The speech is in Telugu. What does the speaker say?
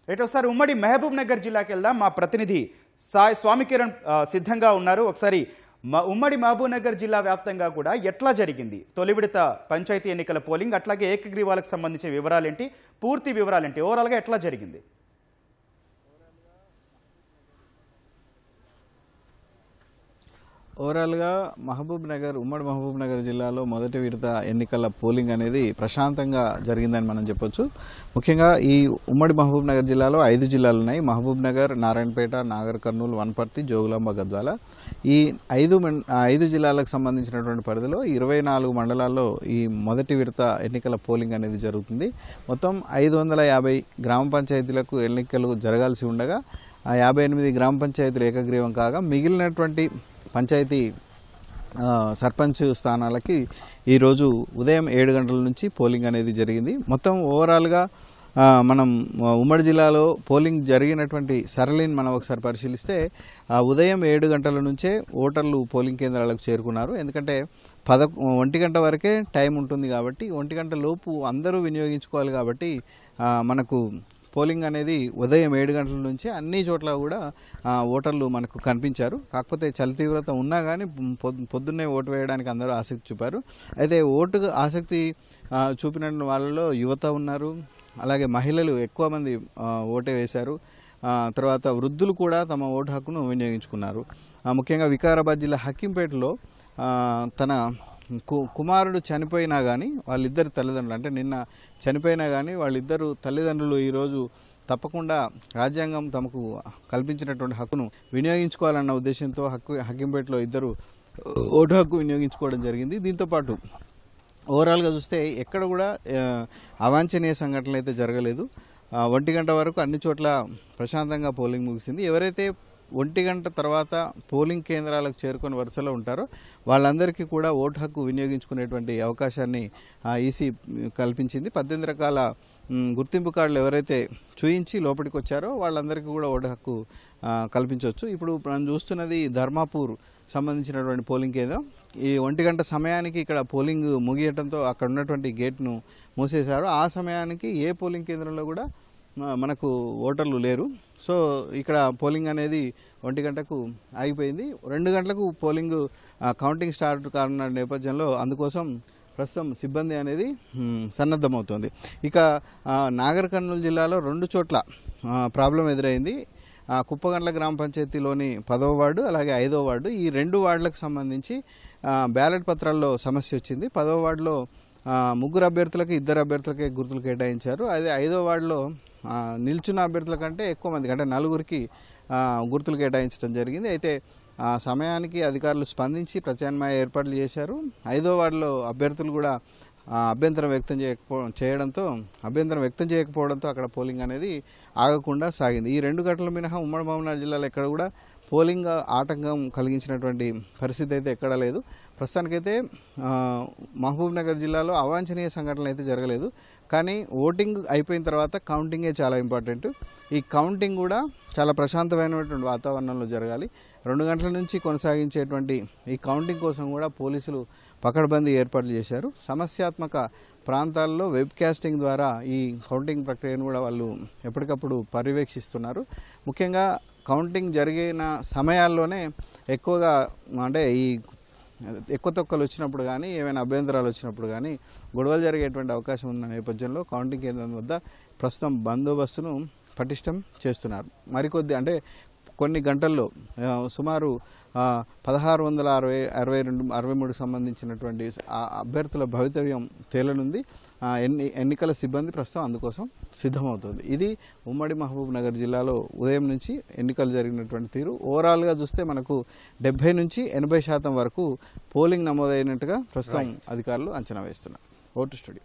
రైట్, ఒకసారి ఉమ్మడి మహబూబ్ నగర్ జిల్లాకి వెళ్దాం. మా ప్రతినిధి సాయి స్వామి కిరణ్ సిద్ధంగా ఉన్నారు. ఒకసారి ఉమ్మడి మహబూబ్ నగర్ జిల్లా వ్యాప్తంగా కూడా ఎట్లా జరిగింది తొలి విడత పంచాయతీ ఎన్నికల పోలింగ్, అట్లాగే ఏకగ్రీవాలకు సంబంధించిన వివరాలేంటి, పూర్తి వివరాలేంటి, ఓవరాల్గా ఎట్లా జరిగింది? ఓవరాల్గా ఉమ్మడి మహబూబ్ నగర్ జిల్లాలో మొదటి విడత ఎన్నికల పోలింగ్ అనేది ప్రశాంతంగా జరిగిందని మనం చెప్పొచ్చు. ముఖ్యంగా ఈ ఉమ్మడి మహబూబ్ నగర్ జిల్లాలో 5 జిల్లాలు ఉన్నాయి. మహబూబ్ నగర్, నారాయణపేట, నాగర్ కర్నూలు, వనపర్తి, జోగులాంబ, గద్వాల. ఈ 5 జిల్లాలకు సంబంధించినటువంటి పరిధిలో 24 మండలాల్లో ఈ మొదటి విడత ఎన్నికల పోలింగ్ అనేది జరుగుతుంది. మొత్తం 550 గ్రామ పంచాయతీలకు ఎన్నికలు జరగాల్సి ఉండగా 58 గ్రామ పంచాయతీలు ఏకగ్రీవం కాగా మిగిలినటువంటి పంచాయతీ సర్పంచ్ స్థానాలకి ఈరోజు ఉదయం 7 గంటల నుంచి పోలింగ్ అనేది జరిగింది. మొత్తం ఓవరాల్గా మనం ఉమ్మడి జిల్లాలో పోలింగ్ జరిగినటువంటి సరళిని మనం ఒకసారి పరిశీలిస్తే ఉదయం 7 గంటల నుంచే ఓటర్లు పోలింగ్ కేంద్రాలకు చేరుకున్నారు. ఎందుకంటే 1 గంట వరకే టైం ఉంటుంది కాబట్టి 1 గంట లోపు అందరూ వినియోగించుకోవాలి కాబట్టి మనకు పోలింగ్ అనేది ఉదయం 7 గంటల నుంచి అన్ని చోట్ల కూడా ఓటర్లు మనకు కనిపించారు. కాకపోతే చలి తీవ్రత ఉన్నా కానీ పొద్దున్నే ఓటు వేయడానికి అందరూ ఆసక్తి చూపారు. అయితే ఓటుకు ఆసక్తి చూపిన వాళ్ళలో యువత ఉన్నారు, అలాగే మహిళలు ఎక్కువ మంది ఓటే వేశారు. తర్వాత వృద్ధులు కూడా తమ ఓటు హక్కును వినియోగించుకున్నారు. ముఖ్యంగా వికారాబాద్ జిల్లా హక్కింపేటలో తన కుమారుడు చనిపోయినా కానీ వాళ్ళిద్దరు తల్లిదండ్రులు, అంటే నిన్న చనిపోయినా కానీ వాళ్ళిద్దరు తల్లిదండ్రులు ఈరోజు తప్పకుండా రాజ్యాంగం తమకు కల్పించినటువంటి హక్కును వినియోగించుకోవాలన్న ఉద్దేశంతో హక్కింపేటలో ఇద్దరు ఓటు హక్కు వినియోగించుకోవడం జరిగింది. దీంతోపాటు ఓవరాల్గా చూస్తే ఎక్కడ కూడా అవాంఛనీయ సంఘటనలు అయితే జరగలేదు. 1 గంట వరకు అన్ని చోట్ల ప్రశాంతంగా పోలింగ్ ముగిసింది. ఎవరైతే 1 గంట తర్వాత పోలింగ్ కేంద్రాలకు చేరుకొని వరుసలో ఉంటారో వాళ్ళందరికీ కూడా ఓటు హక్కు వినియోగించుకునేటువంటి అవకాశాన్ని ఈసీ కల్పించింది. 18 రకాల గుర్తింపు కార్డులు ఎవరైతే చూయించి లోపలికి వచ్చారో వాళ్ళందరికీ కూడా ఓటు హక్కు కల్పించవచ్చు. ఇప్పుడు మనం చూస్తున్నది ధర్మాపూర్ సంబంధించినటువంటి పోలింగ్ కేంద్రం. ఈ 1 గంట సమయానికి ఇక్కడ పోలింగ్ ముగియడంతో అక్కడ ఉన్నటువంటి గేట్ను మూసేశారు. ఆ సమయానికి ఏ పోలింగ్ కేంద్రంలో కూడా మనకు ఓటర్లు లేరు. సో ఇక్కడ పోలింగ్ అనేది 1 గంటకు ఆగిపోయింది. 2 గంటలకు పోలింగ్ కౌంటింగ్ స్టార్ట్ కానున్న నేపథ్యంలో అందుకోసం ప్రస్తుతం సిబ్బంది అనేది సన్నద్ధమవుతోంది. ఇక నాగర్ కర్నూలు జిల్లాలో 2 చోట్ల ప్రాబ్లం ఎదురైంది. కుప్పగండ్ల గ్రామ పంచాయతీలోని 10వ వార్డు, అలాగే 5వ వార్డు, ఈ 2 వార్డులకు సంబంధించి బ్యాలెట్ పత్రాల్లో సమస్య వచ్చింది. 10వ వార్డులో 3 అభ్యర్థులకు 2 అభ్యర్థులకే గుర్తులు కేటాయించారు. అదే 5వ వార్డులో నిల్చున్న అభ్యర్థుల కంటే ఎక్కువ మందికి, అంటే 4గురికి గుర్తులు కేటాయించడం జరిగింది. అయితే ఆ సమయానికి అధికారులు స్పందించి ప్రత్యామ్నాయ ఏర్పాట్లు చేశారు. 5వ వార్డులో అభ్యర్థులు కూడా అభ్యంతరం వ్యక్తం చేయకపోవడంతో అక్కడ పోలింగ్ అనేది ఆగకుండా సాగింది. ఈ 2 గంటల మినహా ఉమ్మడి మహబూబ్ నగర్ జిల్లాలో ఎక్కడ కూడా పోలింగ్ ఆటంకం కలిగించినటువంటి పరిస్థితి అయితే ఎక్కడా లేదు. ప్రస్తుతానికైతే మహబూబ్ నగర్ జిల్లాలో అవాంఛనీయ సంఘటనలు అయితే జరగలేదు. కానీ ఓటింగ్ అయిపోయిన తర్వాత కౌంటింగే చాలా ఇంపార్టెంట్. ఈ కౌంటింగ్ కూడా చాలా ప్రశాంతమైనటువంటి వాతావరణంలో జరగాలి. 2 గంటల నుంచి కొనసాగించేటువంటి ఈ కౌంటింగ్ కోసం కూడా పోలీసులు పకడ్బందీ ఏర్పాట్లు చేశారు. సమస్యాత్మక ప్రాంతాల్లో వెబ్ కాస్టింగ్ ద్వారా ఈ కౌంటింగ్ ప్రక్రియను కూడా వాళ్ళు ఎప్పటికప్పుడు పర్యవేక్షిస్తున్నారు. ముఖ్యంగా కౌంటింగ్ జరిగిన సమయాల్లోనే ఎక్కువగా, అంటే ఈ ఎక్కువ తొక్కలు వచ్చినప్పుడు కానీ ఏమైనా అభ్యంతరాలు వచ్చినప్పుడు కానీ గొడవలు జరిగేటువంటి అవకాశం ఉన్న నేపథ్యంలో కౌంటింగ్ కేంద్రం వద్ద ప్రస్తుతం బందోబస్తును పటిష్టం చేస్తున్నారు. కొన్ని గంటల్లో సుమారు 1663 సంబంధించినటువంటి అభ్యర్థుల భవితవ్యం తేలనుంది. ఎన్నికల సిబ్బంది ప్రస్తుతం అందుకోసం సిద్ధమవుతుంది. ఇది ఉమ్మడి మహబూబ్ నగర్ జిల్లాలో ఉదయం నుంచి ఎన్నికలు జరిగినటువంటి తీరు. ఓవరాల్గా చూస్తే మనకు 70 నుంచి 80% వరకు పోలింగ్ నమోదైనట్టుగా ప్రస్తుతం అధికారులు అంచనా వేస్తున్నారు. Vote studio.